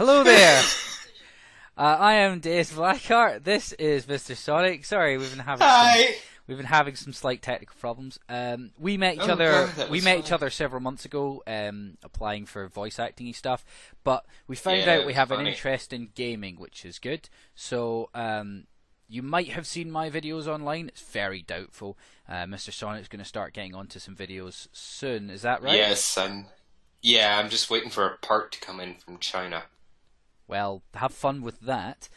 Hello there. I am Deus BlackHeart. This is MrSonic. Sorry, we've been having some slight technical problems. We met each other. We met each other several months ago, applying for voice acting stuff. But we found out we have an interest in gaming, which is good. So you might have seen my videos online. It's very doubtful. MrSonic's going to start getting onto some videos soon. Is that right? Yes, I'm just waiting for a part to come in from China. Well, have fun with that.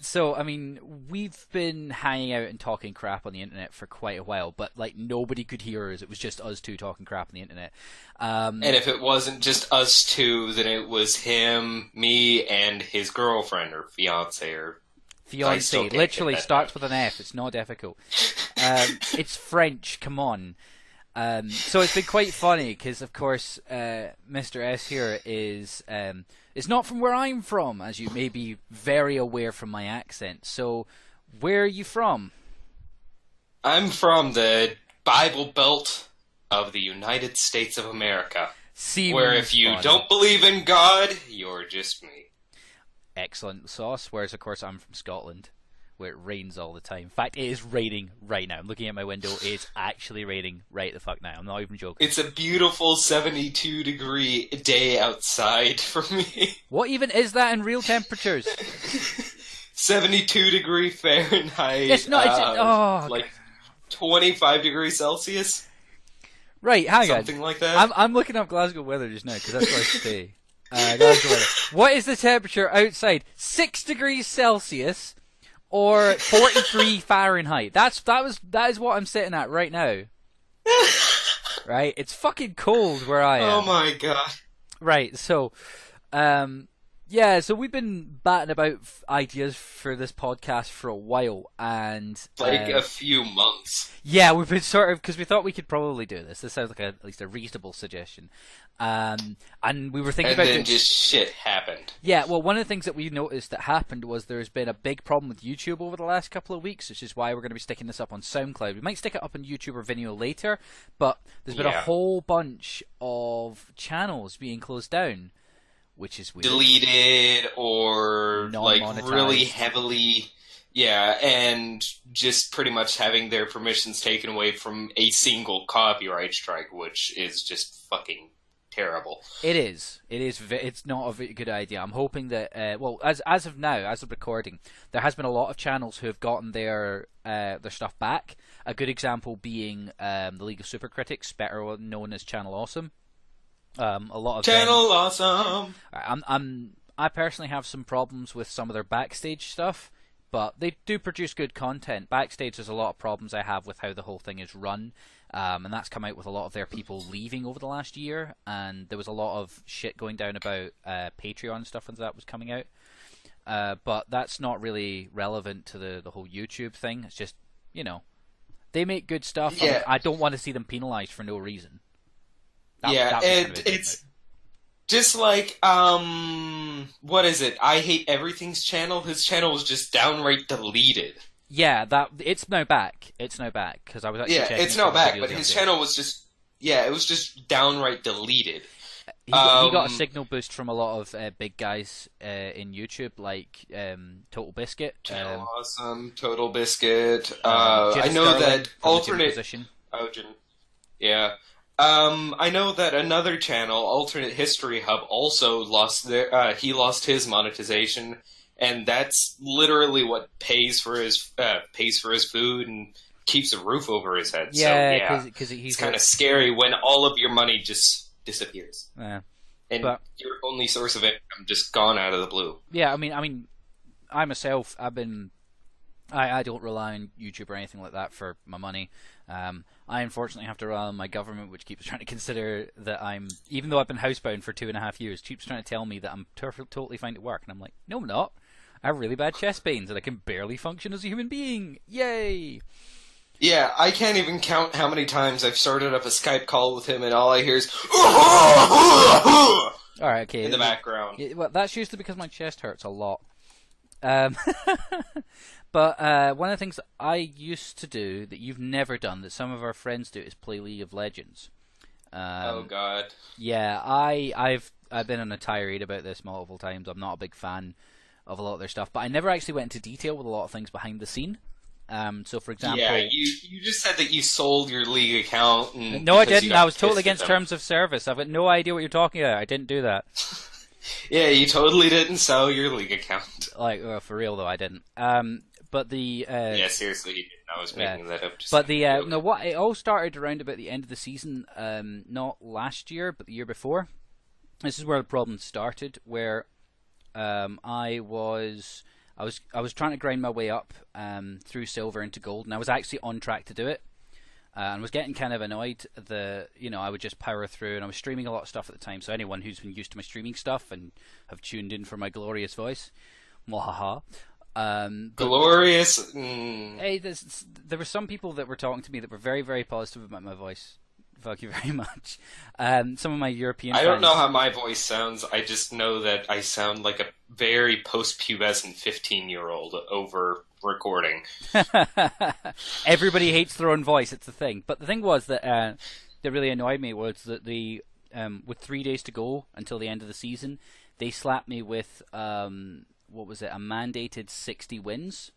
So, I mean, we've been hanging out and talking crap on the internet for quite a while, but like nobody could hear us. It was just us two talking crap on the internet. And if it wasn't just us two, then it was him, me, and his girlfriend or fiance or fiance. Literally starts with an F. It's not difficult. It's French. Come on. So it's been quite funny because, of course, Mr. S here is not from where I'm from, as you may be very aware from my accent. So, where are you from? I'm from the Bible Belt of the United States of America. Where if you don't believe in God, you're just me. Excellent sauce. Whereas, of course, I'm from Scotland, where it rains all the time. In fact, it is raining right now. I'm looking at my window. It's actually raining right the fuck now. I'm not even joking. It's a beautiful 72-degree day outside for me. What even is that in real temperatures? 72-degree Fahrenheit. It's not. Like 25 degrees Celsius. Right, hang on. Something like that. I'm looking up Glasgow weather just now because that's where I stay. Glasgow weather. What is the temperature outside? 6 degrees Celsius. Or 43 Fahrenheit. That is what I'm sitting at right now. Right? It's fucking cold where I am. Oh my god. Right, so yeah, so we've been batting about ideas for this podcast for a while, and like a few months. Yeah, we've been sort of, because we thought we could probably do this. This sounds like at least a reasonable suggestion. And we were thinking about. And then just shit happened. Yeah, well, one of the things that we noticed that happened was there's been a big problem with YouTube over the last couple of weeks, which is why we're going to be sticking this up on SoundCloud. We might stick it up on YouTube or Vimeo later, but there's been a whole bunch of channels being closed down, which is weird. Deleted or like really heavily, and just pretty much having their permissions taken away from a single copyright strike, which is just fucking terrible. It is. It's not a very good idea. I'm hoping that, well, as of now, as of recording, there has been a lot of channels who have gotten their stuff back. A good example being the League of Super Critics, better known as Channel Awesome. A lot of Channel Awesome. I personally have some problems with some of their backstage stuff, but they do produce good content. Backstage, there's a lot of problems I have with how the whole thing is run, and that's come out with a lot of their people leaving over the last year, and there was a lot of shit going down about Patreon stuff and that was coming out. But that's not really relevant to the whole YouTube thing. It's just, they make good stuff. Yeah. I don't want to see them penalized for no reason. It's just like, what is it? I Hate Everything's channel. His channel was just downright deleted. Yeah, it's now back. It's now back, because I was actually checking. Yeah, it's now back, but his channel was just, it was just downright deleted. He got a signal boost from a lot of big guys in YouTube, like Total Biscuit. Channel Awesome, Total Biscuit. I know that alternate... I know that another channel, Alternate History Hub, also lost his monetization, and that's literally what pays for his food and keeps a roof over his head. Yeah, so because it's kind of scary when all of your money just disappears. Yeah, and your only source of income just gone out of the blue. Yeah, I mean, I myself, I don't rely on YouTube or anything like that for my money. I unfortunately have to rely on my government, which keeps trying to consider that even though I've been housebound for 2.5 years, keeps trying to tell me that I'm totally fine to work. And I'm like, no, I'm not. I have really bad chest pains and I can barely function as a human being. Yay! Yeah, I can't even count how many times I've started up a Skype call with him and all I hear is Alright, okay. in the background. Yeah, well, that's usually because my chest hurts a lot. But one of the things that I used to do that you've never done, that some of our friends do, is play League of Legends. Oh God. Yeah, I've I've been on a tirade about this multiple times. I'm not a big fan of a lot of their stuff, but I never actually went into detail with a lot of things behind the scene. So, for example, you just said that you sold your League account. No, I didn't. I was totally against terms of service. I've got no idea what you're talking about. I didn't do that. Yeah, you totally didn't sell your League account. Like, for real though, I didn't. But the yeah, seriously, you didn't. I was making that up. But the no, what it all started around about the end of the season. Not last year, but the year before. This is where the problem started. Where I was trying to grind my way up through silver into gold, and I was actually on track to do it. And was getting kind of annoyed that, I would just power through, and I was streaming a lot of stuff at the time. So anyone who's been used to my streaming stuff and have tuned in for my glorious voice, mwahaha. Glorious. Hey, there were some people that were talking to me that were very, very positive about my voice. Thank you very much. Some of my European I friends... don't know how my voice sounds. I just know that I sound like a very post-pubescent 15-year-old over recording. Everybody hates their own voice. It's the thing. But the thing was that that really annoyed me was that with 3 days to go until the end of the season, they slapped me with what was it? A mandated 60 wins.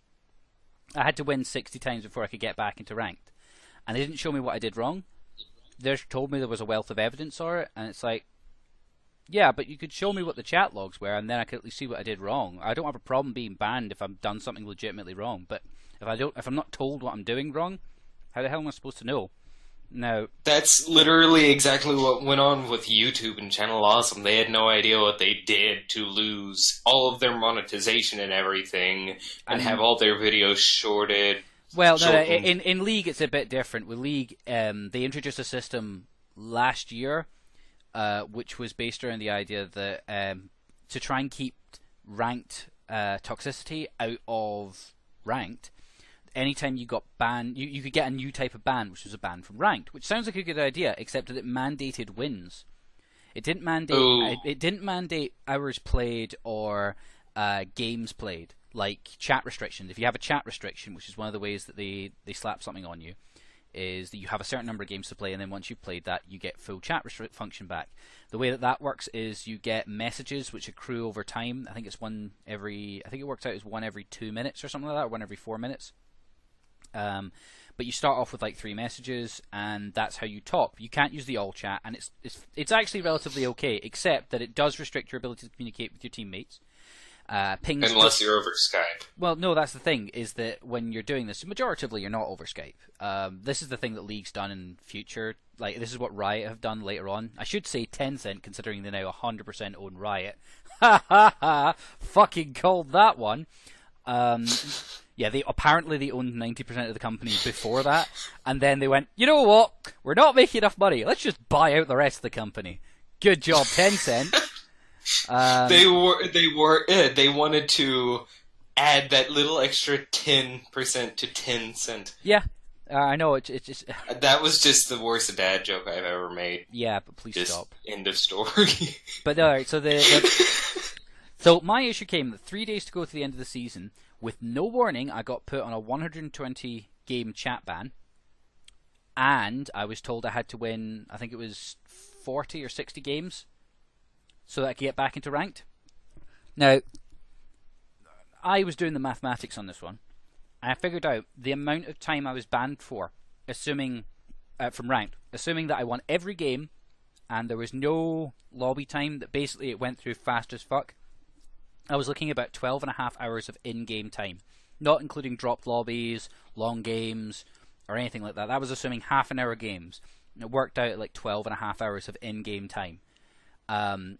I had to win 60 times before I could get back into ranked, and they didn't show me what I did wrong. They told me there was a wealth of evidence for it, and it's like, yeah, but you could show me what the chat logs were, and then I could at least see what I did wrong. I don't have a problem being banned if I've done something legitimately wrong, but if I'm not told what I'm doing wrong, how the hell am I supposed to know? No. That's literally exactly what went on with YouTube and Channel Awesome. They had no idea what they did to lose all of their monetization and everything, and have all their videos shorted. Well, no, in League it's a bit different. With League, they introduced a system last year, which was based around the idea that to try and keep ranked toxicity out of ranked, anytime you got banned, you could get a new type of ban, which was a ban from ranked, which sounds like a good idea, except that it mandated wins. It didn't mandate hours played or games played, like chat restrictions. If you have a chat restriction, which is one of the ways that they slap something on you, is that you have a certain number of games to play, and then once you've played that, you get full chat function back. The way that works is you get messages which accrue over time. I think it works out as one every 2 minutes or something like that, or one every 4 minutes. But you start off with like 3 messages, and that's how you talk. You can't use the all chat, and it's actually relatively okay, except that it does restrict your ability to communicate with your teammates. Pings unless you're over Skype. Well, no, that's the thing, is that when you're doing this, majoritively you're not over Skype. This is the thing that League's done in future. Like, this is what Riot have done later on. I should say Tencent, considering they now 100% own Riot. Ha ha ha! Fucking called that one. Yeah, they owned 90% of the company before that, and then they went, you know what? We're not making enough money. Let's just buy out the rest of the company. Good job, Tencent. They wanted to add that little extra 10% to Tencent. Yeah, I know. It's just that was just the worst dad joke I've ever made. Yeah, but please just stop. End of story. But alright, so so my issue came that 3 days to go to the end of the season. With no warning, I got put on a 120 game chat ban, and I was told I had to win, I think it was 40 or 60 games, so that I could get back into ranked. Now, I was doing the mathematics on this one, and I figured out the amount of time I was banned for, assuming from ranked, assuming that I won every game, and there was no lobby time, that basically it went through fast as fuck. I was looking at about 12.5 hours of in-game time, not including dropped lobbies, long games, or anything like that. That was assuming half an hour games. And it worked out at like 12.5 hours of in-game time. And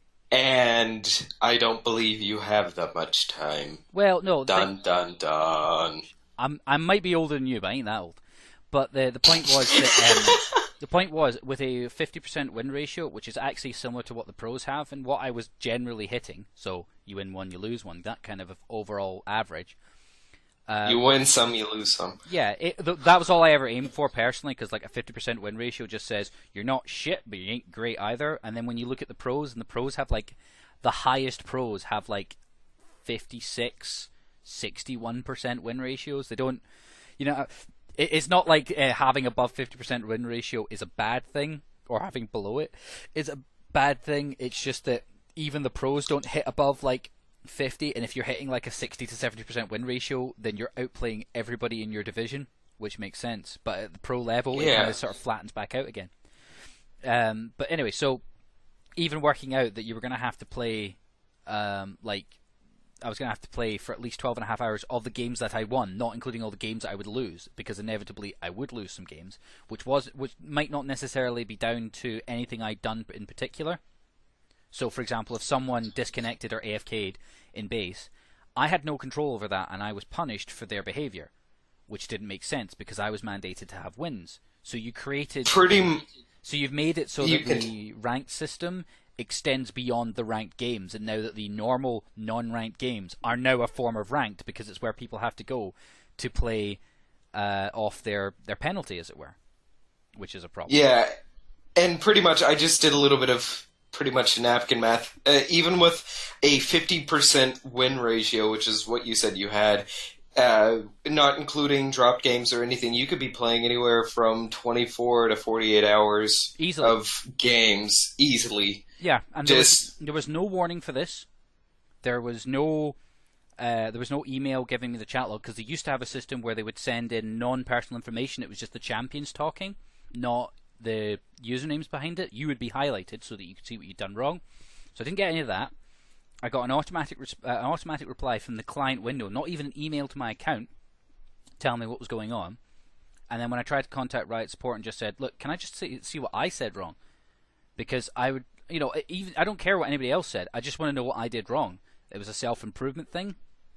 I don't believe you have that much time. Well, no. Dun dun dun. I might be older than you, but I ain't that old. But the point was that the point was, with a 50% win ratio, which is actually similar to what the pros have, and what I was generally hitting, so you win one, you lose one, that kind of overall average. You win some, you lose some. Yeah, that was all I ever aimed for personally, because like a 50% win ratio just says you're not shit, but you ain't great either. And then when you look at the pros, and the pros have like, the highest pros have like 56, 61% win ratios. They don't, it's not like having above 50% win ratio is a bad thing, or having below it is a bad thing. It's just that even the pros don't hit above like 50, and if you're hitting like a 60 to 70% win ratio, then you're outplaying everybody in your division, which makes sense. But at the pro level, it kind of sort of flattens back out again. But anyway, so even working out that you were going to have to play, I was going to have to play for at least 12 and a half hours of the games that I won, not including all the games that I would lose, because inevitably I would lose some games, which might not necessarily be down to anything I'd done in particular. So, for example, if someone disconnected or AFK'd in base, I had no control over that, and I was punished for their behavior, which didn't make sense because I was mandated to have wins. So you created... So you've made it so that the ranked system extends beyond the ranked games, and now that the normal non-ranked games are now a form of ranked because it's where people have to go to play off their penalty, as it were, which is a problem. Yeah, and pretty much I just did a little bit of pretty much napkin math. Even with a 50% win ratio, which is what you said you had, not including dropped games or anything, you could be playing anywhere from 24 to 48 hours easily of games easily. Yeah, and there was no warning for this. There was no email giving me the chat log, because they used to have a system where they would send in non-personal information. It was just the champions talking, not the usernames behind it. You would be highlighted so that you could see what you'd done wrong. So I didn't get any of that. I got an automatic reply from the client window, not even an email to my account, telling me what was going on. And then when I tried to contact Riot Support and just said, look, can I just see what I said wrong? Because I would, I don't care what anybody else said. I just want to know what I did wrong. It was a self-improvement thing.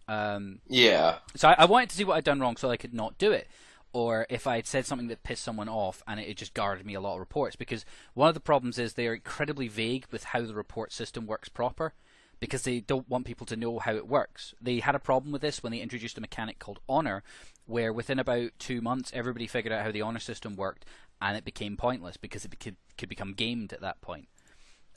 Yeah. So I wanted to see what I'd done wrong so I could not do it. Or if I had said something that pissed someone off and it just garnered me a lot of reports. Because one of the problems is they are incredibly vague with how the report system works proper, because they don't want people to know how it works. They had a problem with this when they introduced a mechanic called Honor, where within about 2 months everybody figured out how the Honor system worked, and it became pointless because it could become gamed at that point.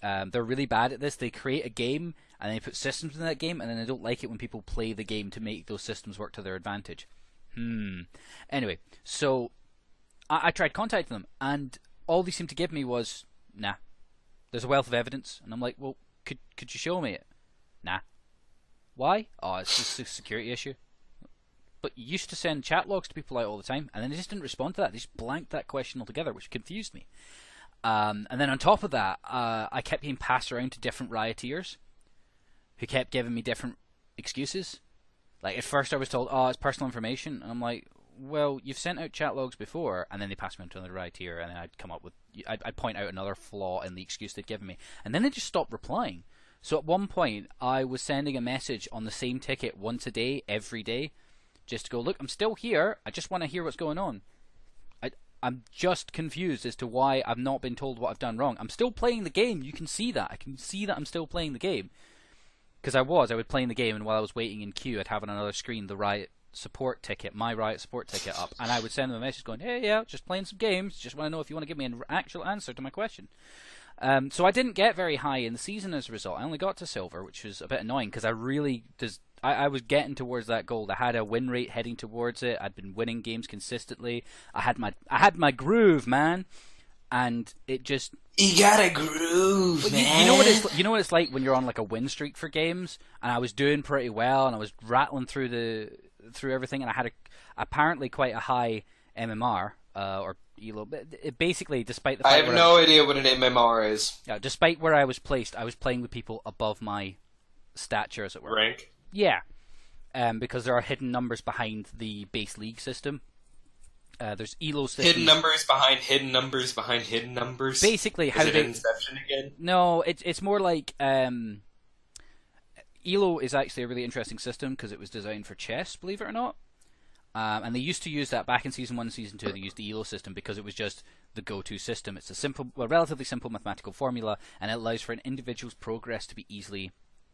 They're really bad at this. They create a game and they put systems in that game, and then they don't like it when people play the game to make those systems work to their advantage. Anyway, so I tried contacting them, and all they seemed to give me was, nah, there's a wealth of evidence. And I'm like, well, could you show me it? Nah. Why? Oh, it's just a security issue. But you used to send chat logs to people out all the time, and then they just didn't respond to that. They just blanked that question altogether, which confused me. And then on top of that, I kept being passed around to different rioteers who kept giving me different excuses. Like, at first I was told, oh, it's personal information. And I'm like, well, you've sent out chat logs before. And then they passed me on to another rioteer, and then I'd point out another flaw in the excuse they'd given me. And then they just stopped replying. So at one point, I was sending a message on the same ticket once a day, every day, just to go, look, I'm still here. I just want to hear what's going on. I'm just confused as to why I've not been told what I've done wrong. I'm still playing the game. You can see that. I can see that I'm still playing the game. Because I would playing the game, and while I was waiting in queue, I'd have on another screen the Riot Support ticket, my Riot Support ticket up, and I would send them a message going, hey, yeah, just playing some games, just want to know if you want to give me an actual answer to my question. So I didn't get very high in the season as a result. I only got to silver, which was a bit annoying, because I was getting towards that goal. I had a win rate heading towards it. I'd been winning games consistently. I had my groove, man, and it just... You got a groove, man. You know what it's like when you're on like a win streak for games, and I was doing pretty well, and I was rattling through everything, and I had apparently quite a high MMR or ELO. Basically, despite the fact I have no idea what an MMR is. Yeah, despite where I was placed, I was playing with people above my stature, as it were. Rank. Yeah, because there are hidden numbers behind the base league system. There's ELO systems. Hidden numbers behind hidden numbers behind hidden numbers. Basically, is it Inception again? No, it's more like ELO is actually a really interesting system because it was designed for chess, believe it or not. And they used to use that back in Season 1 and Season 2. They used the ELO system because it was just the go-to system. It's a relatively simple mathematical formula, and it allows for an individual's progress to be easily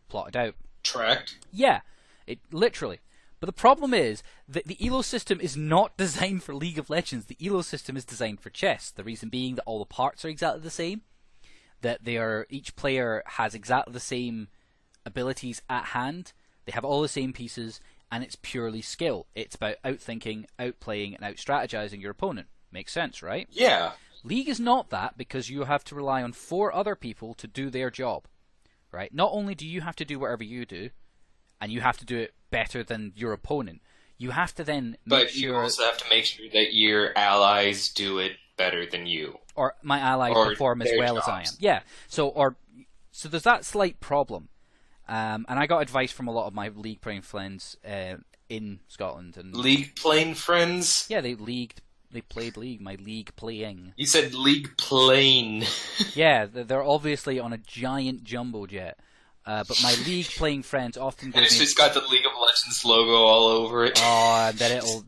plotted out. Tracked? Yeah, it literally. But the problem is that the ELO system is not designed for League of Legends. The ELO system is designed for chess. The reason being that all the parts are exactly the same, that each player has exactly the same abilities at hand. They have all the same pieces, and it's purely skill. It's about outthinking, outplaying, and out-strategizing your opponent. Makes sense, right? Yeah. League is not that, because you have to rely on 4 other people to do their job. right? Not only do you have to do whatever you do, and you have to do it better than your opponent, you have to then make sure... But you also have to make sure that your allies do it better than you. Or my allies perform as well as I am. Yeah, so there's that slight problem. And I got advice from a lot of my League playing friends in Scotland. And League playing friends? Yeah, they played League, my League playing. You said League playing. Yeah, they're obviously on a giant jumbo jet. But my League playing friends often give me... It's just got the League of Legends logo all over it. Oh, and then it'll...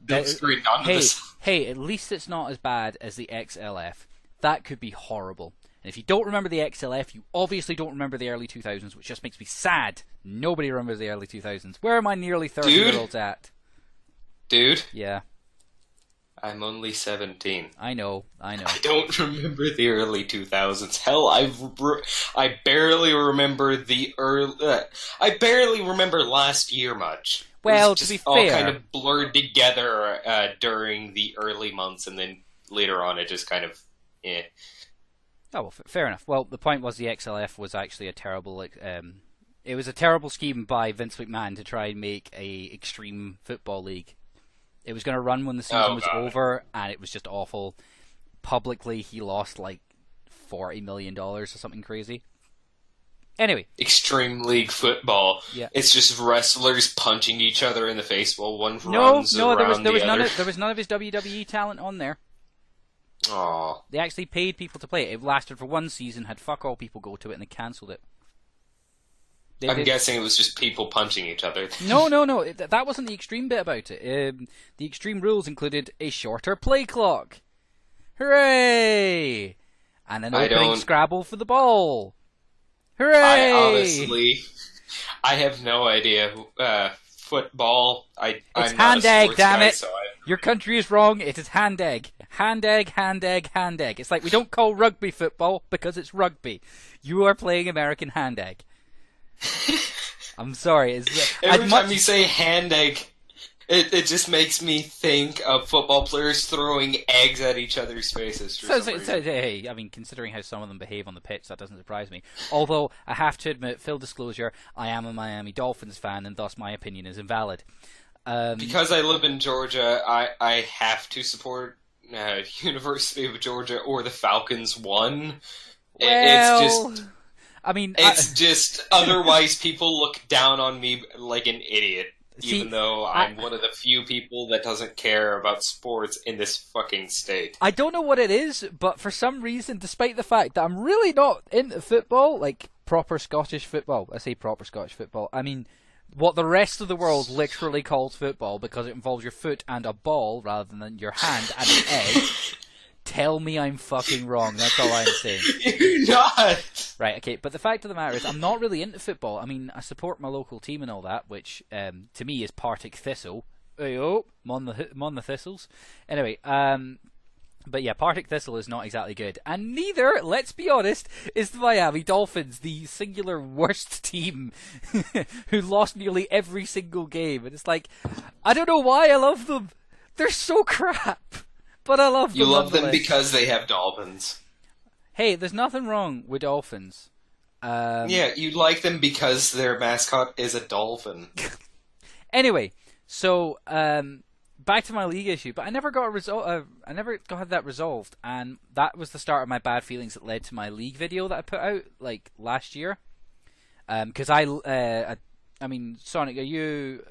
Hey, at least it's not as bad as the XLF. That could be horrible. And if you don't remember the XLF, you obviously don't remember the early 2000s, which just makes me sad. Nobody remembers the early 2000s. Where are my nearly 30-year-olds at? Dude? Yeah. I'm only 17. I know. I don't remember the early 2000s. Hell, I barely remember I barely remember last year much. Well, to be fair, all kind of blurred together during the early months, and then later on it just kind of, eh. Oh, well, fair enough. Well, the point was the XLF was actually a terrible... it was a terrible scheme by Vince McMahon to try and make a extreme football league. It was going to run when the season was over, and it was just awful. Publicly, he lost like $40 million or something crazy. Anyway. Extreme League football. Yeah. It's just wrestlers punching each other in the face while one runs around the other. There was none of his WWE talent on there. Aww. They actually paid people to play it. It lasted for one season, had fuck all people go to it, and they cancelled it. I'm guessing it was just people punching each other. No. That wasn't the extreme bit about it. The extreme rules included a shorter play clock. Hooray! And an opening Scrabble for the ball. Hooray! I have no idea. Football. It's hand egg, damn it! Your country is wrong. It is hand egg. Hand egg, hand egg, hand egg. It's like we don't call rugby football because it's rugby. You are playing American hand egg. I'm sorry. Every time you say hand egg, it just makes me think of football players throwing eggs at each other's faces. Hey, I mean, considering how some of them behave on the pitch, that doesn't surprise me. Although, I have to admit, full disclosure, I am a Miami Dolphins fan, and thus my opinion is invalid. Because I live in Georgia, I have to support University of Georgia or the Falcons won. Well... It's just... I mean, it's just otherwise people look down on me like an idiot, even though I'm one of the few people that doesn't care about sports in this fucking state. I don't know what it is, but for some reason, despite the fact that I'm really not into football, like proper Scottish football, I say proper Scottish football, I mean what the rest of the world literally calls football because it involves your foot and a ball rather than your hand and an egg. Tell me I'm fucking wrong. That's all I'm saying. You're not. Right, okay. But the fact of the matter is I'm not really into football. I mean, I support my local team and all that, which to me is Partick Thistle. Hey-oh, mon the Thistles. Anyway, but yeah, Partick Thistle is not exactly good. And neither, let's be honest, is the Miami Dolphins, the singular worst team who lost nearly every single game. And it's like, I don't know why I love them. They're so crap. But I love them. You love them because they have dolphins. Hey, there's nothing wrong with dolphins. Yeah, you like them because their mascot is a dolphin. Anyway, so back to my league issue, but I never got I never got that resolved, and that was the start of my bad feelings that led to my league video that I put out like last year. Because I mean, Sonic, are you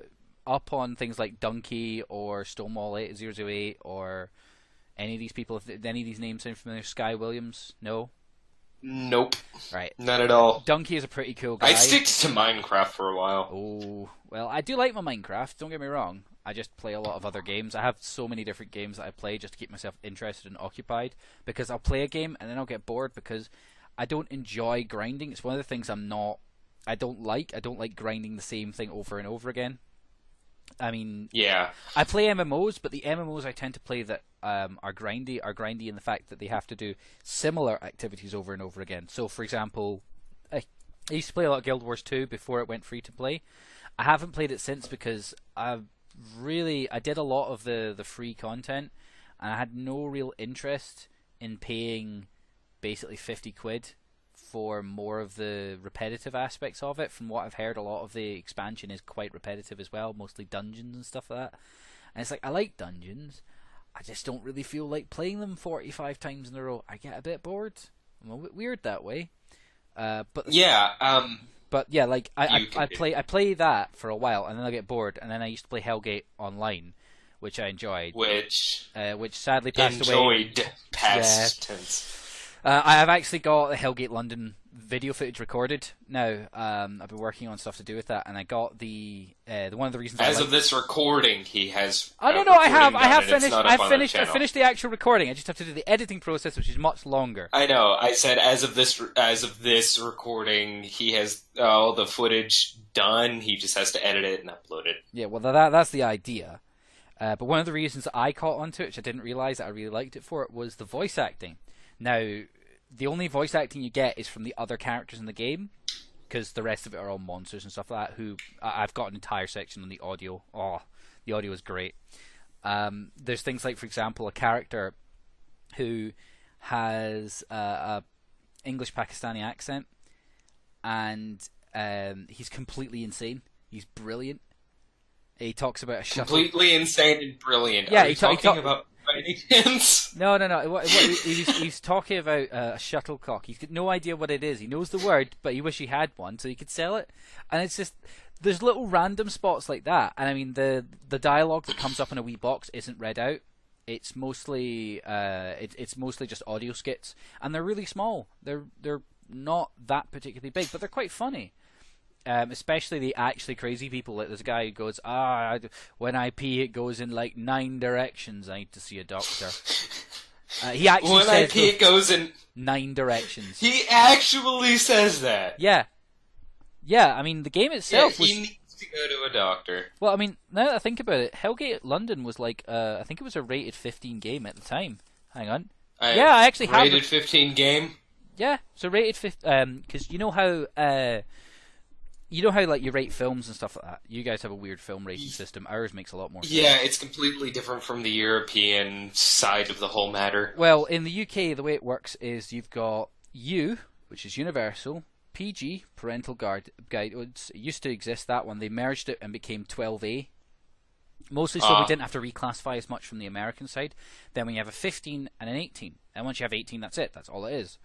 up on things like Donkey or Stonewall 8008 or any of these people? If any of these names sound familiar? Sky Williams? No? Nope. Right. Not at all. Donkey is a pretty cool guy. I stick to Minecraft for a while. Oh, well, I do like my Minecraft, don't get me wrong. I just play a lot of other games. I have so many different games that I play just to keep myself interested and occupied, because I'll play a game and then I'll get bored because I don't enjoy grinding. It's one of the things I don't like. I don't like grinding the same thing over and over again. I mean, yeah, I play MMOs, but the MMOs I tend to play that are grindy in the fact that they have to do similar activities over and over again. So, for example, I used to play a lot of Guild Wars 2 before it went free to play. I haven't played it since because I did a lot of the free content, and I had no real interest in paying basically 50 quid for more of the repetitive aspects of it. From what I've heard, a lot of the expansion is quite repetitive as well, mostly dungeons and stuff like that. And it's like, I like dungeons, I just don't really feel like playing them 45 times in a row. I get a bit bored. I'm a bit weird that way. But yeah, like I play that for a while, and then I get bored, and then I used to play Hellgate Online, which I enjoyed. Which sadly passed away. Past tense. I have actually got the Hellgate London video footage recorded now. I've been working on stuff to do with that, and I got the one of the reasons. As of this recording, he has. Oh no, I have finished. I finished the actual recording. I just have to do the editing process, which is much longer. I know. I said as of this recording, he has all the footage done. He just has to edit it and upload it. Yeah, well, that's the idea. But one of the reasons I caught onto it, which I didn't realize that I really liked it for, was the voice acting. Now, the only voice acting you get is from the other characters in the game, because the rest of it are all monsters and stuff like that. Who I've got an entire section on the audio. Oh, the audio is great. There's things like, for example, a character who has a English Pakistani accent, and he's completely insane. He's brilliant. He talks about a shuttle. Completely insane and brilliant. Yeah, he's talking about Vikings. No. He's talking about a shuttlecock. He's got no idea what it is. He knows the word, but he wish he had one so he could sell it. And it's just, there's little random spots like that. And I mean, the dialogue that comes up in a wee box isn't read out. It's mostly it's mostly just audio skits, and they're really small. They're not that particularly big, but they're quite funny. Especially the actually crazy people. Like, there's a guy who goes, when I pee it goes in like 9 directions. I need to see a doctor. He actually when says I pee it goes in 9 directions. He actually says that. Yeah. I mean, the game itself was... he needs to go to a doctor. Well, I mean, now that I think about it, Hellgate London was like, I think it was a rated 15 game at the time. Hang on. I actually have rated 15 game. Yeah, so rated 15. Because you know how like you rate films and stuff like that. You guys have a weird film rating system. Ours makes a lot more sense. Yeah, it's completely different from the European side of the whole matter. Well, in the UK, the way it works is you've got U, which is universal, PG, parental guidance. It used to exist, that one. They merged it and became 12A. Mostly so we didn't have to reclassify as much from the American side. Then we have a 15 and an 18. And once you have 18, that's it. That's all it is.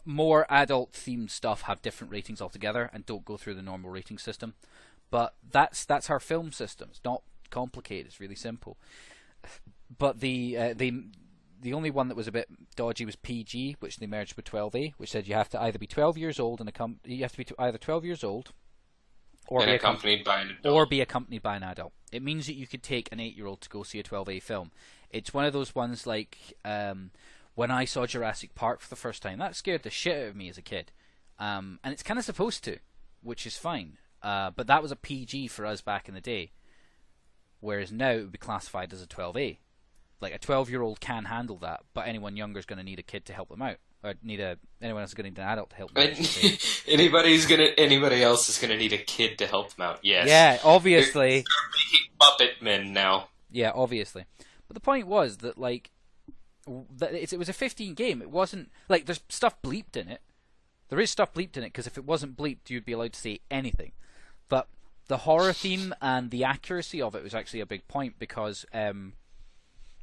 More adult-themed stuff have different ratings altogether and don't go through the normal rating system. But that's our film system. It's not complicated. It's really simple. But the only one that was a bit dodgy was PG, which they merged with 12A, which said you have to either be 12 years old you have to be either 12 years old or be accompanied by an adult. Or be accompanied by an adult. It means that you could take an 8-year-old to go see a 12A film. It's one of those ones like when I saw Jurassic Park for the first time, that scared the shit out of me as a kid. And it's kind of supposed to, which is fine. But that was a PG for us back in the day. Whereas now it would be classified as a 12A. Like, a 12-year-old can handle that, but anyone younger is going to need a kid to help them out. Or anyone else is going to need an adult to help them out. Anybody else is going to need a kid to help them out, yes. Yeah, obviously. They're making puppet men now. Yeah, obviously. But the point was that, like, it was a 15 game. It wasn't like there's stuff bleeped in it. There is stuff bleeped in it because if it wasn't bleeped, you'd be allowed to say anything. But the horror theme and the accuracy of it was actually a big point because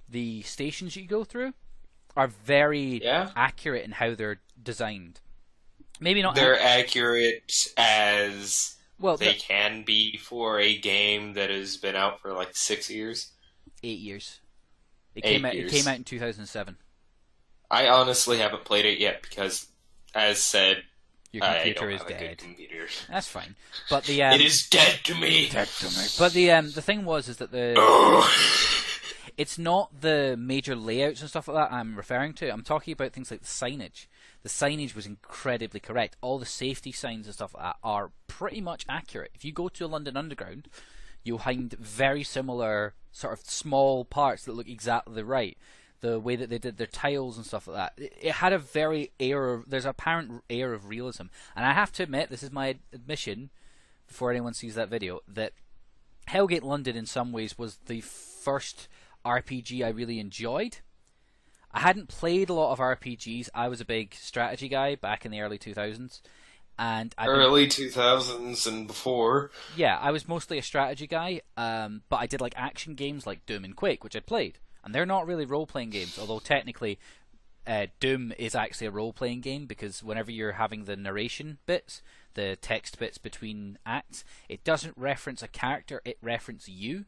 the stations you go through are very accurate in how they're designed. Maybe not. They're accurate as they can be for a game that has been out for like 6 years. 8 years. It came out in 2007. I honestly haven't played it yet because, as said, your computer is dead. That's fine, but the it is dead to me. But the thing was that it's not the major layouts and stuff like that I'm referring to. I'm talking about things like the signage. The signage was incredibly correct. All the safety signs and stuff like that are pretty much accurate. If you go to a London Underground, you'll find very similar sort of small parts that look exactly right. The way that they did their tiles and stuff like that. It had a there's an apparent air of realism. And I have to admit, this is my admission, before anyone sees that video, that Hellgate London in some ways was the first RPG I really enjoyed. I hadn't played a lot of RPGs. I was a big strategy guy back in the early 2000s. And early 2000s and before. Yeah, I was mostly a strategy guy, but I did like action games like Doom and Quake, which I played. And they're not really role-playing games, although technically Doom is actually a role-playing game, because whenever you're having the narration bits, the text bits between acts, it doesn't reference a character, it references you.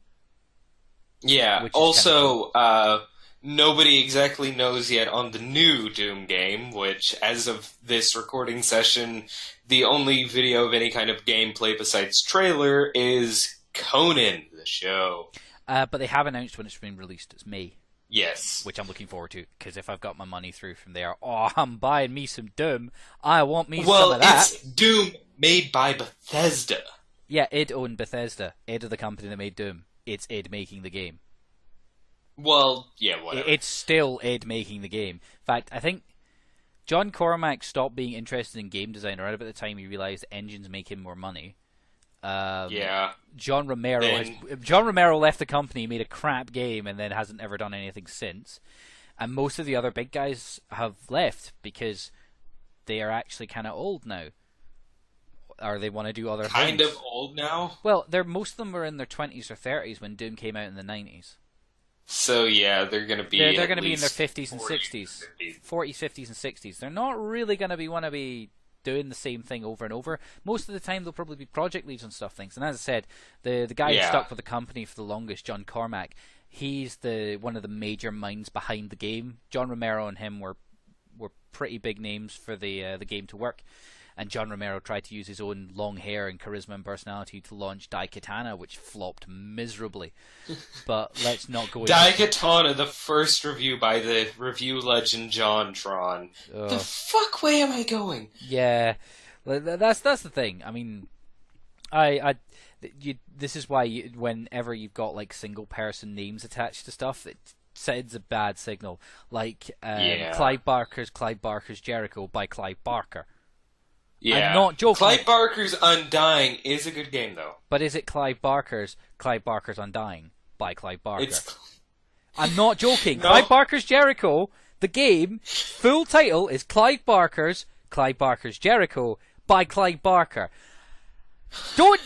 Yeah, also, nobody exactly knows yet on the new Doom game, which, as of this recording session, the only video of any kind of gameplay besides trailer is Conan, the show. But they have announced when it's been released. It's May. Yes. Which I'm looking forward to, because if I've got my money through from there, I'm buying me some Doom. I want me some of that. Well, it's Doom made by Bethesda. Yeah, id owned Bethesda. Id are the company that made Doom. It's id making the game. Well, yeah, whatever. It's still id making the game. In fact, I think John Cormack stopped being interested in game design right about the time he realized engines make him more money. Yeah. John Romero left the company, made a crap game, and then hasn't ever done anything since. And most of the other big guys have left because they are actually kind of old now, or they want to do other things. Kind of old now? Well, most of them were in their 20s or 30s when Doom came out in the 90s. So yeah, they're going to be they're going to be in their 50s and 60s, 40s, 50s, and 60s. They're not really going to want to be doing the same thing over and over. Most of the time, they'll probably be project leads on stuff things. And as I said, the guy who stuck with the company for the longest, John Cormack, he's one of the major minds behind the game. John Romero and him were pretty big names for the game to work. And John Romero tried to use his own long hair and charisma and personality to launch Daikatana, which flopped miserably. But let's not go into Daikatana, the first review by the review legend John Tron. The fuck way am I going? Yeah, that's the thing. I mean, this is why whenever you've got like single person names attached to stuff, it sends a bad signal. Like Clive Barker's Jericho by Clive Barker. Yeah. I'm not joking. Clive Barker's Undying is a good game, though. But is it Clive Barker's Undying by Clive Barker? I'm not joking. No. Clive Barker's Jericho, the game, full title is Clive Barker's Jericho by Clive Barker. How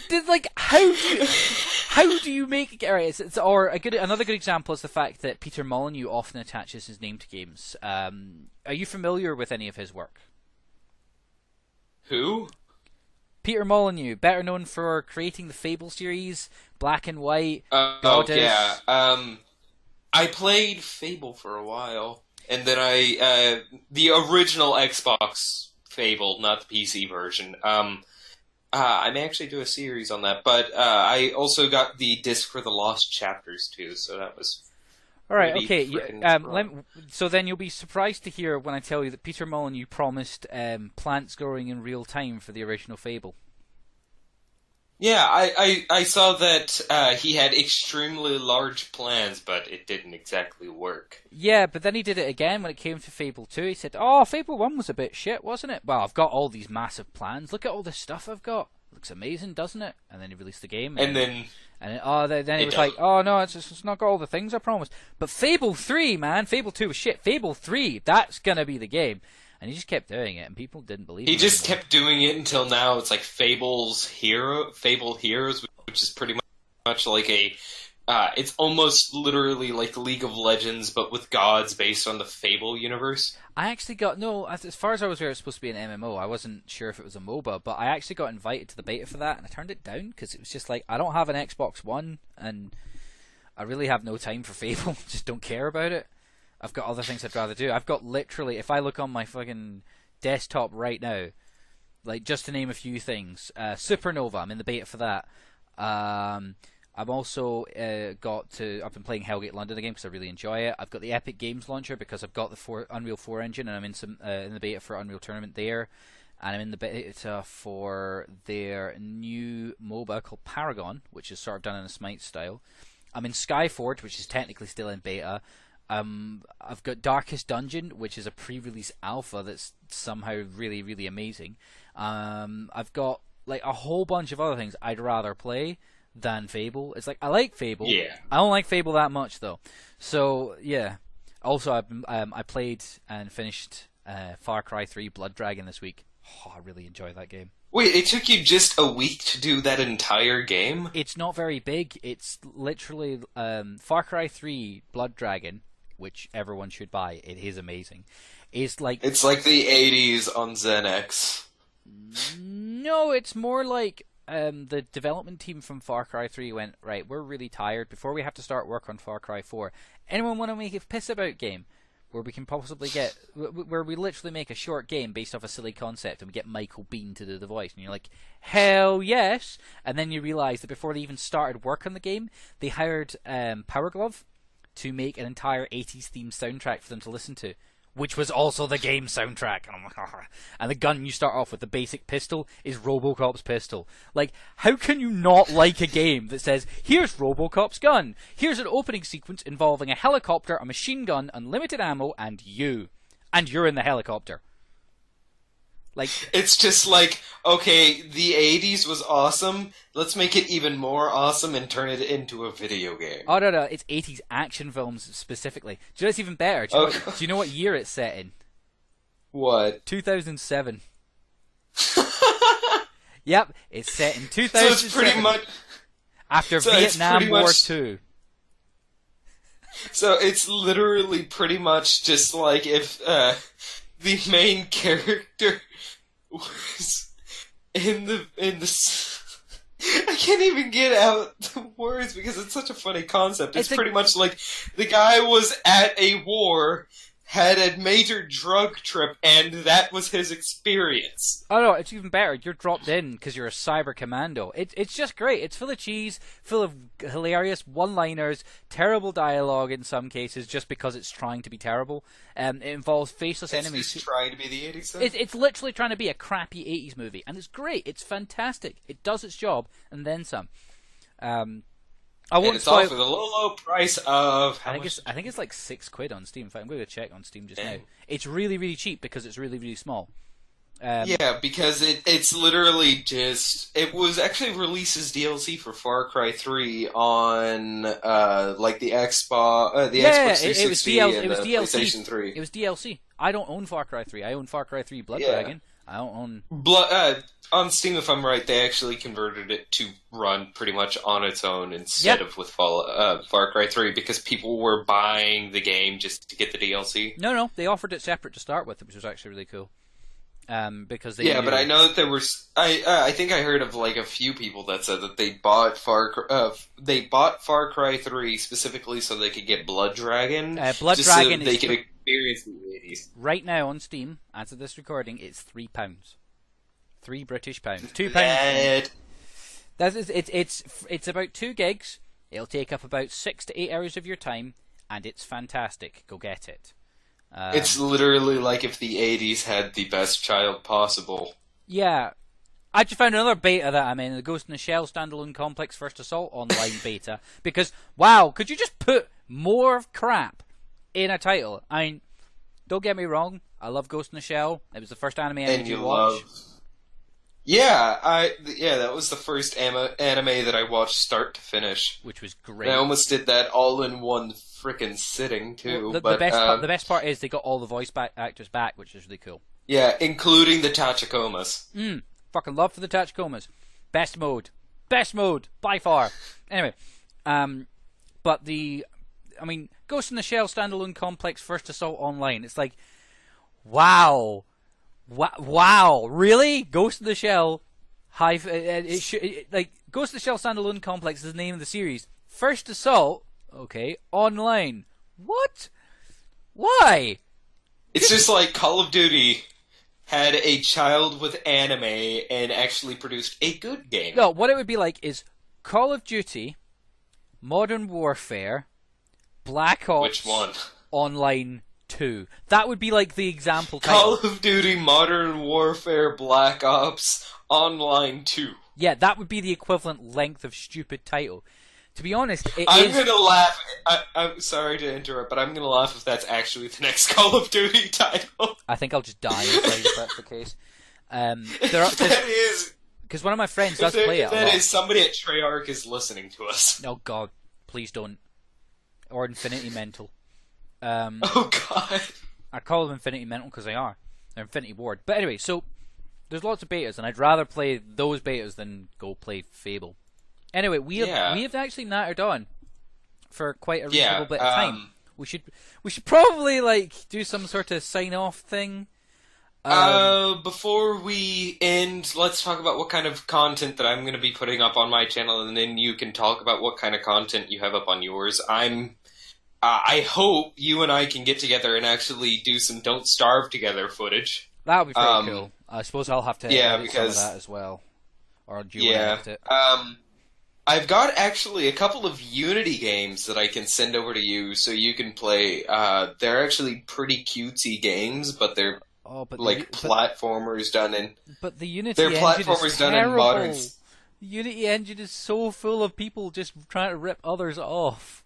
do you make it? Another good example is the fact that Peter Molyneux often attaches his name to games. Are you familiar with any of his work? Who? Peter Molyneux, better known for creating the Fable series, Black and White, Goddess. Oh, yeah. I played Fable for a while, and then the original Xbox Fable, not the PC version. I may actually do a series on that, but I also got the disc for the Lost Chapters, too, so that was... All right, okay. So then you'll be surprised to hear when I tell you that Peter Molyneux promised plants growing in real time for the original Fable. Yeah, I saw that he had extremely large plans, but it didn't exactly work. Yeah, but then he did it again when it came to Fable 2. He said, "Oh, Fable 1 was a bit shit, wasn't it? Well, I've got all these massive plans. Look at all this stuff I've got. Looks amazing, doesn't it?" And then he released the game. And then he was like, "Oh no, it's not got all the things I promised." But Fable 3, man, Fable 2 was shit. Fable 3, that's gonna be the game. And he just kept doing it, and people didn't believe him. He just kept doing it until now. It's like Fable Heroes, which is pretty much like it's almost literally like League of Legends, but with gods based on the Fable universe. I actually as far as I was aware, it was supposed to be an MMO. I wasn't sure if it was a MOBA, but I actually got invited to the beta for that, and I turned it down because it was just like, I don't have an Xbox One, and I really have no time for Fable. Just don't care about it. I've got other things I'd rather do. I've got literally, if I look on my fucking desktop right now, like just to name a few things, Supernova, I'm in the beta for that. I've also I've been playing Hellgate London again because I really enjoy it. I've got the Epic Games Launcher because I've got the Unreal 4 engine, and I'm in the beta for Unreal Tournament there. And I'm in the beta for their new MOBA called Paragon, which is sort of done in a Smite style. I'm in Skyforge, which is technically still in beta. I've got Darkest Dungeon, which is a pre-release alpha that's somehow really, really amazing. I've got like a whole bunch of other things I'd rather play than Fable. It's like, I like Fable. Yeah. I don't like Fable that much though. So yeah, Also, I played and finished Far Cry 3 Blood Dragon this week. Oh, I really enjoy that game. Wait, it took you just a week to do that entire game? It's not very big. It's literally Far Cry 3 Blood Dragon, which everyone should buy. It is amazing. It's like the 80s on ZenX. No, it's more like the development team from Far Cry 3 went, right, we're really tired. Before we have to start work on Far Cry 4, anyone want to make a piss about game where we can possibly get, where we literally make a short game based off a silly concept and we get Michael Biehn to do the voice? And you're like, hell yes! And then you realise that before they even started work on the game, they hired Power Glove to make an entire 80s themed soundtrack for them to listen to, which was also the game soundtrack. And the gun you start off with, the basic pistol, is RoboCop's pistol. Like, how can you not like a game that says, here's RoboCop's gun, here's an opening sequence involving a helicopter, a machine gun, unlimited ammo, and you're in the helicopter. Like, it's just like, okay, the 80s was awesome, let's make it even more awesome and turn it into a video game. Oh, no, it's 80s action films specifically. Do you know what's even better? Do you know what year it's set in? What? 2007. Yep, it's set in 2007. So it's pretty much... After Vietnam War 2. So it's literally pretty much just like if the main character was in the I can't even get out the words because it's such a funny concept. It's pretty much like the guy was at a war, had a major drug trip, and that was his experience. Oh no, it's even better. You're dropped in because you're a cyber commando. It's just great. It's full of cheese, full of hilarious one-liners, terrible dialogue in some cases, just because it's trying to be terrible. It involves faceless enemies. It's trying to be the 80s. It's literally trying to be a crappy 80s movie, and it's great. It's fantastic. It does its job, and then some. I won't it's all for the low price of I think it's like £6 on Steam. In fact, I'm going to check on Steam just now. It's really, really cheap because it's really, really small. Yeah, because it's literally just... It was actually released as DLC for Far Cry 3 on like the Xbox, Xbox 360 and the PlayStation 3. It was DLC. I don't own Far Cry 3. I own Far Cry 3 Blood Dragon. I don't own... on Steam, if I'm right, they actually converted it to run pretty much on its own instead of with Far Cry 3 because people were buying the game just to get the DLC. No, they offered it separate to start with, which was actually really cool. Because they but I know that there were. I think I heard of like a few people that said that they bought Far Cry 3 specifically so they could get Blood Dragon. Blood Dragon so they could experience the 80s. Right now on Steam, as of this recording, it's £3. £3 British. £2. It's about 2 gigs. It'll take up about 6 to 8 hours of your time, and it's fantastic. Go get it. It's literally like if the 80s had the best child possible. Yeah. I just found another beta that I'm in, the Ghost in the Shell Standalone Complex First Assault online beta. Because, wow, could you just put more crap in a title? I mean, don't get me wrong, I love Ghost in the Shell. It was the first anime I did watch. That was the first anime that I watched start to finish. Which was great. And I almost did that all in one frickin' sitting, too. Well, the best part is they got all the voice actors back, which is really cool. Yeah, including the Tachikomas. Fucking love for the Tachikomas. Best mode, by far. Anyway, but Ghost in the Shell Standalone Complex First Assault Online, it's like, wow, really? Ghost in the Shell, Ghost in the Shell Standalone Complex is the name of the series. First Assault, okay, online. What? Why? It's just like Call of Duty had a child with anime and actually produced a good game. No, what it would be like is Call of Duty, Modern Warfare, Black Ops... Which one? Online 2. That would be like the example title. Call of Duty, Modern Warfare, Black Ops, Online 2. Yeah, that would be the equivalent length of stupid title. To be honest, I'm gonna laugh. I'm sorry to interrupt, but I'm gonna laugh if that's actually the next Call of Duty title. I think I'll just die if that's the case. Because one of my friends does play it. That is, somebody at Treyarch is listening to us. Oh God, please don't. Or Infinity Mental. Oh God. I call them Infinity Mental because they are. They're Infinity Ward. But anyway, so there's lots of betas, and I'd rather play those betas than go play Fable. Anyway, we have actually nattered on for quite a reasonable bit of time. We should probably do some sort of sign off thing. Before we end, let's talk about what kind of content that I'm going to be putting up on my channel, and then you can talk about what kind of content you have up on yours. I hope you and I can get together and actually do some Don't Starve Together footage. That would be pretty cool. I suppose I'll have to edit some of because that as well. Or do you want to edit it? I've got actually a couple of Unity games that I can send over to you so you can play. They're actually pretty cutesy games, but they're platformers done in. But the Unity engine is terrible. In modern. The Unity engine is so full of people just trying to rip others off.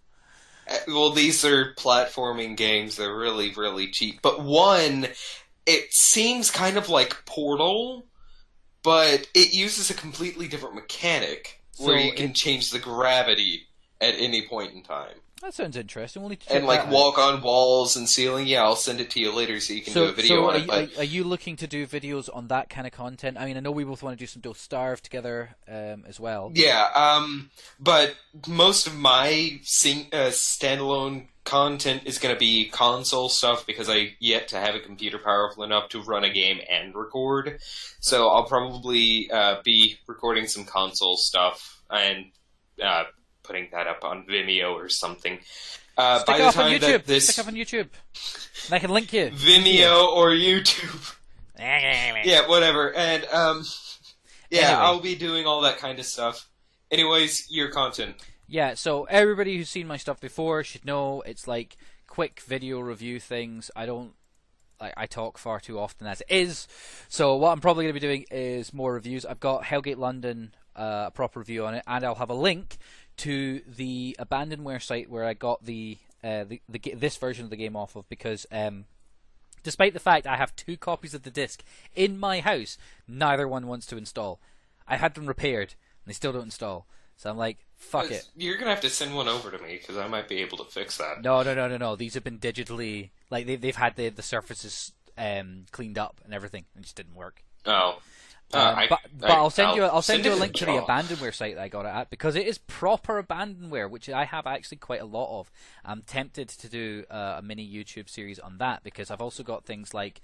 Well, these are platforming games. They're really, really cheap. But one, it seems kind of like Portal, but it uses a completely different mechanic where you can change the gravity at any point in time. That sounds interesting. We'll need to check and walk on walls and ceiling. Yeah, I'll send it to you later so you can do a video on it. Are you looking to do videos on that kind of content? I mean, I know we both want to do some Don't Starve together as well. Yeah, but most of my standalone content is going to be console stuff because I yet to have a computer powerful enough to run a game and record. So I'll probably be recording some console stuff and putting that up on Vimeo or something. Stick it up on YouTube. And I can link you. Vimeo or YouTube. Yeah, whatever. And anyway. I'll be doing all that kind of stuff. Anyways, your content. Yeah, so everybody who's seen my stuff before should know it's like quick video review things. I talk far too often as it is. So what I'm probably going to be doing is more reviews. I've got Hellgate London, a proper review on it, and I'll have a link to the Abandonware site where I got this version of the game off of, because despite the fact I have 2 copies of the disc in my house, neither one wants to install. I had them repaired, and they still don't install. So I'm like, fuck it. You're going to have to send one over to me, because I might be able to fix that. No. These have been digitally... they've had the surfaces cleaned up and everything, and it just didn't work. Oh. But I'll send you a link to the Abandonware site that I got it at, because it is proper Abandonware, which I have actually quite a lot of. I'm tempted to do a mini YouTube series on that, because I've also got things like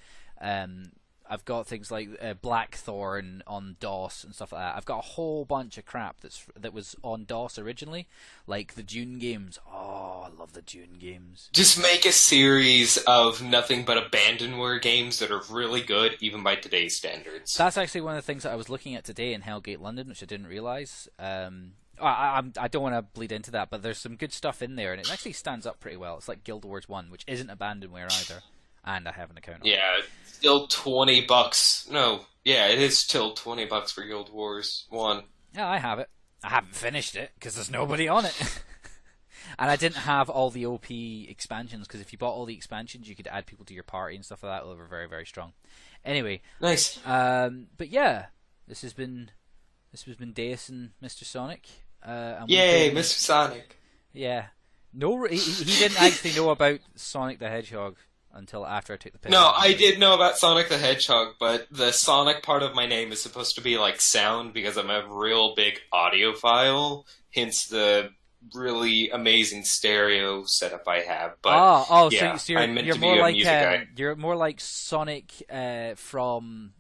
Blackthorn on DOS and stuff like that. I've got a whole bunch of crap that was on DOS originally, like the Dune games. Oh, I love the Dune games. Just make a series of nothing but Abandonware games that are really good, even by today's standards. That's actually one of the things that I was looking at today in Hellgate London, which I didn't realize. I don't want to bleed into that, but there's some good stuff in there, and it actually stands up pretty well. It's like Guild Wars 1, which isn't Abandonware either. And I have an account on it. Yeah, still $20. No, yeah, it is still $20 for Guild Wars 1. Yeah, I have it. I haven't finished it because there's nobody on it. And I didn't have all the OP expansions, because if you bought all the expansions, you could add people to your party and stuff like that. They were very, very strong. Anyway, nice. But yeah, this has been Deus and MrSonic. Yay, MrSonic. Yeah, he didn't actually know about Sonic the Hedgehog until after I took the picture. No, I did know about Sonic the Hedgehog, but the Sonic part of my name is supposed to be like sound, because I'm a real big audiophile, hence the really amazing stereo setup I have. But so you're more like Sonic from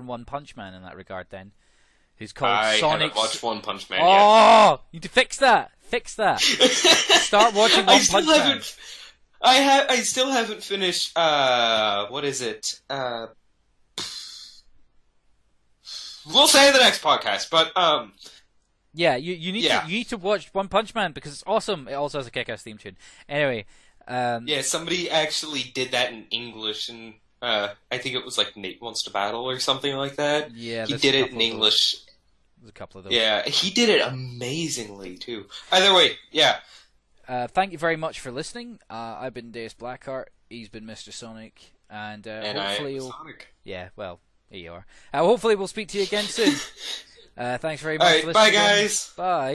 One Punch Man in that regard, then, who's called Sonic. I haven't watched One Punch Man yet. Oh, you need to fix that. Start watching One Punch Man. I still haven't finished. What is it? We'll say in the next podcast, but yeah, you need to watch One Punch Man, because it's awesome. It also has a kick-ass theme tune. Anyway, yeah, somebody actually did that in English, and I think it was like Nate Wants to Battle or something like that. Yeah, he did it in English. There's a couple of those. Yeah, he did it amazingly too. Either way, yeah. Thank you very much for listening. I've been Deus BlackHeart. He's been MrSonic, and hopefully, Sonic. Yeah, well, here you are. Hopefully, we'll speak to you again soon. Thanks very much for listening. Bye, guys. Bye.